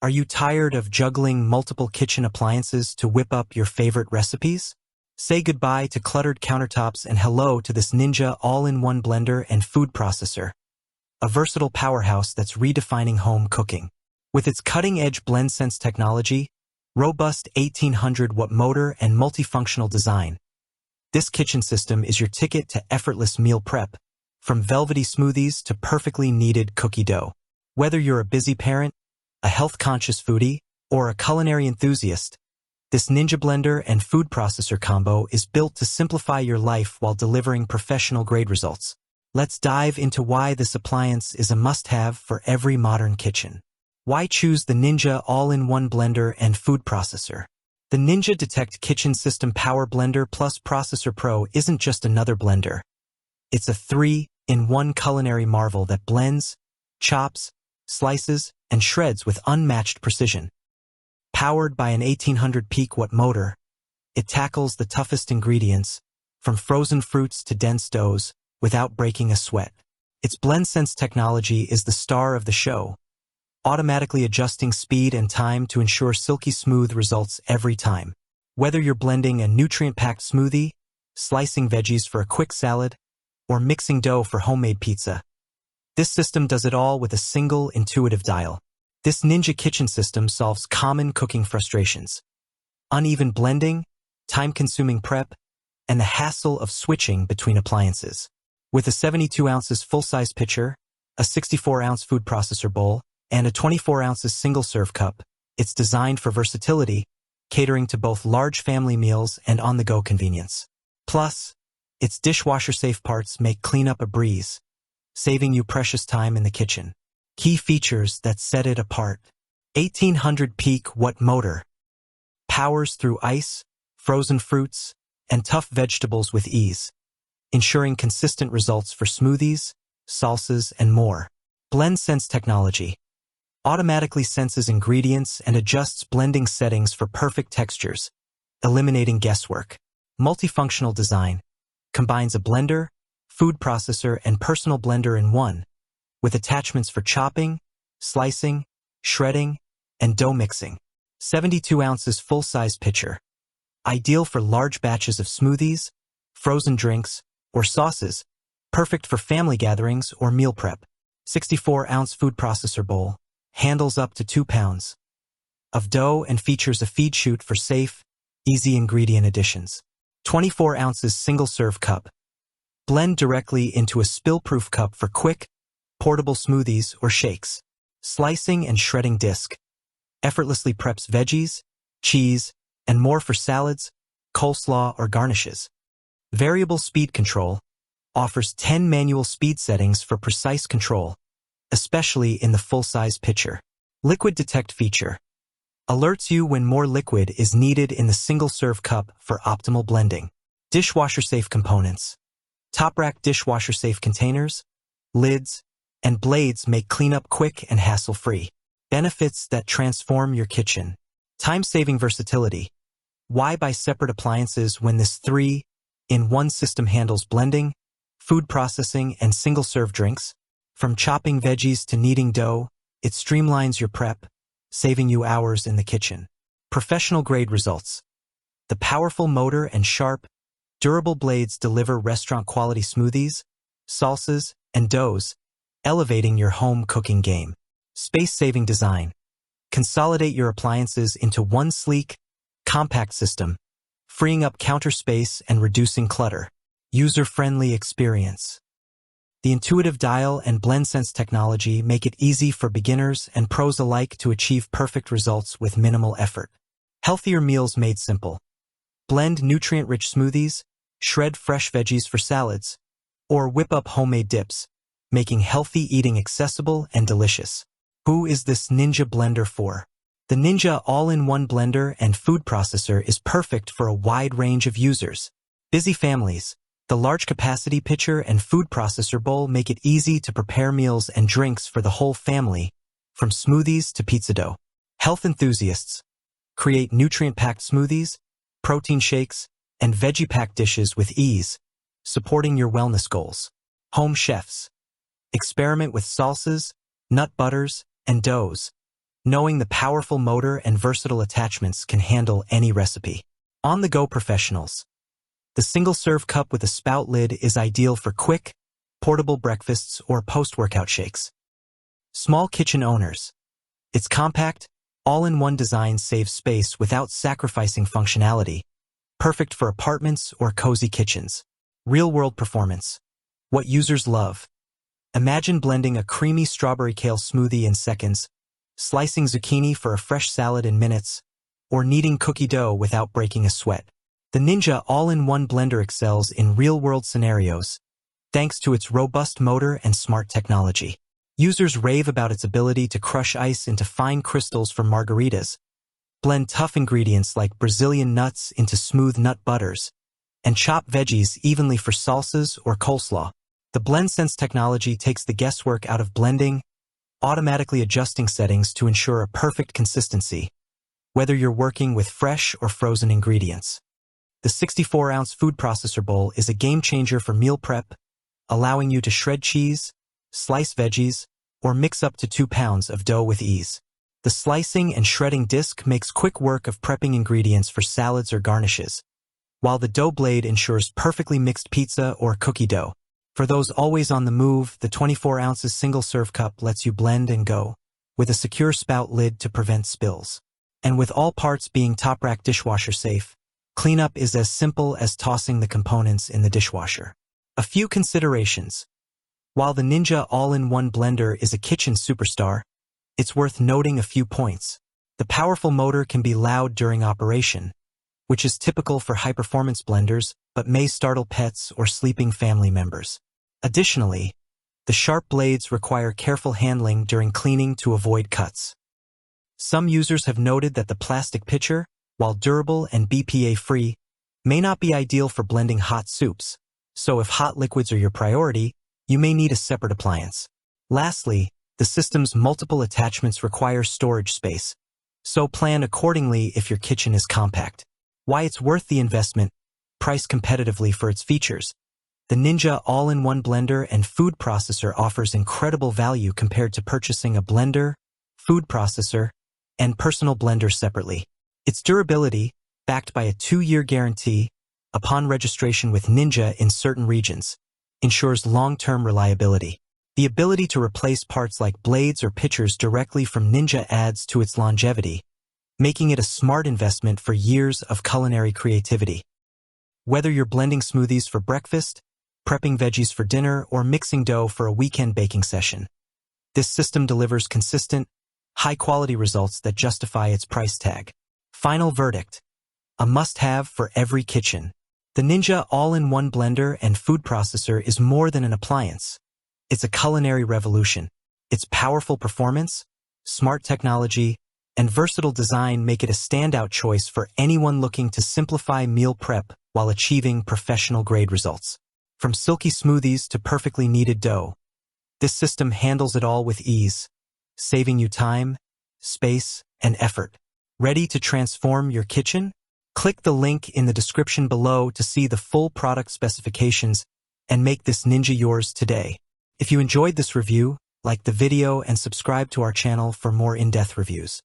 Are you tired of juggling multiple kitchen appliances to whip up your favorite recipes? Say goodbye to cluttered countertops and hello to this ninja all-in-one blender and food processor, a versatile powerhouse that's redefining home cooking. With its cutting-edge BlendSense technology, robust 1800-watt motor, and multifunctional design, this kitchen system is your ticket to effortless meal prep, from velvety smoothies to perfectly kneaded cookie dough. Whether you're a busy parent, a health-conscious foodie, or a culinary enthusiast, this Ninja Blender and food processor combo is built to simplify your life while delivering professional-grade results. Let's dive into why this appliance is a must-have for every modern kitchen. Why choose the Ninja all-in-one blender and food processor? The Ninja Detect Kitchen System Power Blender Plus Processor Pro isn't just another blender. It's a 3-in-1 culinary marvel that blends, chops, slices, and shreds with unmatched precision. Powered by an 1800 peak watt motor, it tackles the toughest ingredients, from frozen fruits to dense doughs, without breaking a sweat. Its BlendSense technology is the star of the show, automatically adjusting speed and time to ensure silky smooth results every time. Whether you're blending a nutrient-packed smoothie, slicing veggies for a quick salad, or mixing dough for homemade pizza, this system does it all with a single intuitive dial. This Ninja kitchen system solves common cooking frustrations: uneven blending, time-consuming prep, and the hassle of switching between appliances. With a 72 ounces full-size pitcher, a 64-ounce food processor bowl, and a 24 ounces single-serve cup, it's designed for versatility, catering to both large family meals and on-the-go convenience. Plus, its dishwasher-safe parts make cleanup a breeze, saving you precious time in the kitchen. Key features that set it apart: 1800 peak watt motor, powers through ice, frozen fruits, and tough vegetables with ease, ensuring consistent results for smoothies, salsas, and more. BlendSense technology automatically senses ingredients and adjusts blending settings for perfect textures, eliminating guesswork. Multifunctional design combines a blender, food processor, and personal blender in one, with attachments for chopping, slicing, shredding, and dough mixing. 72 ounces full-size pitcher, ideal for large batches of smoothies, frozen drinks, or sauces, perfect for family gatherings or meal prep. 64-ounce food processor bowl, handles up to 2 pounds of dough and features a feed chute for safe, easy ingredient additions. 24 ounces single-serve cup, blend directly into a spill-proof cup for quick, portable smoothies or shakes. Slicing and shredding disc, effortlessly preps veggies, cheese, and more for salads, coleslaw, or garnishes. Variable speed control offers 10 manual speed settings for precise control, especially in the full-size pitcher. Liquid detect feature alerts you when more liquid is needed in the single-serve cup for optimal blending. Dishwasher-safe components, top-rack dishwasher-safe containers, lids, and blades make cleanup quick and hassle-free. Benefits that transform your kitchen. Time-saving versatility. Why buy separate appliances when this 3-in-1 system handles blending, food processing, and single-serve drinks? From chopping veggies to kneading dough, it streamlines your prep, saving you hours in the kitchen. Professional-grade results. The powerful motor and sharp, durable blades deliver restaurant-quality smoothies, salsas, and doughs, elevating your home cooking game. Space-saving design. Consolidate your appliances into one sleek, compact system, freeing up counter space and reducing clutter. User-friendly experience. The intuitive dial and BlendSense technology make it easy for beginners and pros alike to achieve perfect results with minimal effort. Healthier meals made simple. Blend nutrient-rich smoothies, shred fresh veggies for salads, or whip up homemade dips, making healthy eating accessible and delicious. Who is this Ninja blender for? The Ninja all-in-one blender and food processor is perfect for a wide range of users. Busy families. The large capacity pitcher and food processor bowl make it easy to prepare meals and drinks for the whole family, from smoothies to pizza dough. Health enthusiasts. Create nutrient-packed smoothies, protein shakes, and veggie-packed dishes with ease, supporting your wellness goals. Home chefs. Experiment with salsas, nut butters, and doughs, knowing the powerful motor and versatile attachments can handle any recipe. On-the-go professionals. The single-serve cup with a spout lid is ideal for quick, portable breakfasts or post-workout shakes. Small kitchen owners. Its compact, all-in-one design saves space without sacrificing functionality, perfect for apartments or cozy kitchens. Real-world performance. What users love. Imagine blending a creamy strawberry kale smoothie in seconds, slicing zucchini for a fresh salad in minutes, or kneading cookie dough without breaking a sweat. The Ninja all-in-one blender excels in real-world scenarios, thanks to its robust motor and smart technology. Users rave about its ability to crush ice into fine crystals for margaritas, blend tough ingredients like Brazilian nuts into smooth nut butters, and chop veggies evenly for salsas or coleslaw. The BlendSense technology takes the guesswork out of blending, automatically adjusting settings to ensure a perfect consistency, whether you're working with fresh or frozen ingredients. The 64-ounce food processor bowl is a game-changer for meal prep, allowing you to shred cheese, slice veggies, or mix up to 2 pounds of dough with ease. The slicing and shredding disc makes quick work of prepping ingredients for salads or garnishes, while the dough blade ensures perfectly mixed pizza or cookie dough. For those always on the move, the 24 ounces single-serve cup lets you blend and go, with a secure spout lid to prevent spills. And with all parts being top-rack dishwasher-safe, cleanup is as simple as tossing the components in the dishwasher. A few considerations. While the Ninja all-in-one blender is a kitchen superstar, it's worth noting a few points. The powerful motor can be loud during operation, which is typical for high-performance blenders but may startle pets or sleeping family members. Additionally, the sharp blades require careful handling during cleaning to avoid cuts. Some users have noted that the plastic pitcher, while durable and BPA-free, may not be ideal for blending hot soups, so if hot liquids are your priority, you may need a separate appliance. Lastly, the system's multiple attachments require storage space, so plan accordingly if your kitchen is compact. Why it's worth the investment, priced competitively for its features. The Ninja all-in-one blender and food processor offers incredible value compared to purchasing a blender, food processor, and personal blender separately. Its durability, backed by a 2-year guarantee, upon registration with Ninja in certain regions, ensures long-term reliability. The ability to replace parts like blades or pitchers directly from Ninja adds to its longevity, making it a smart investment for years of culinary creativity. Whether you're blending smoothies for breakfast, prepping veggies for dinner, or mixing dough for a weekend baking session, this system delivers consistent, high-quality results that justify its price tag. Final verdict: a must-have for every kitchen. The Ninja all-in-one blender and food processor is more than an appliance. It's a culinary revolution. Its powerful performance, smart technology, and versatile design make it a standout choice for anyone looking to simplify meal prep while achieving professional-grade results. From silky smoothies to perfectly kneaded dough, this system handles it all with ease, saving you time, space, and effort. Ready to transform your kitchen? Click the link in the description below to see the full product specifications and make this Ninja yours today. If you enjoyed this review, like the video and subscribe to our channel for more in-depth reviews.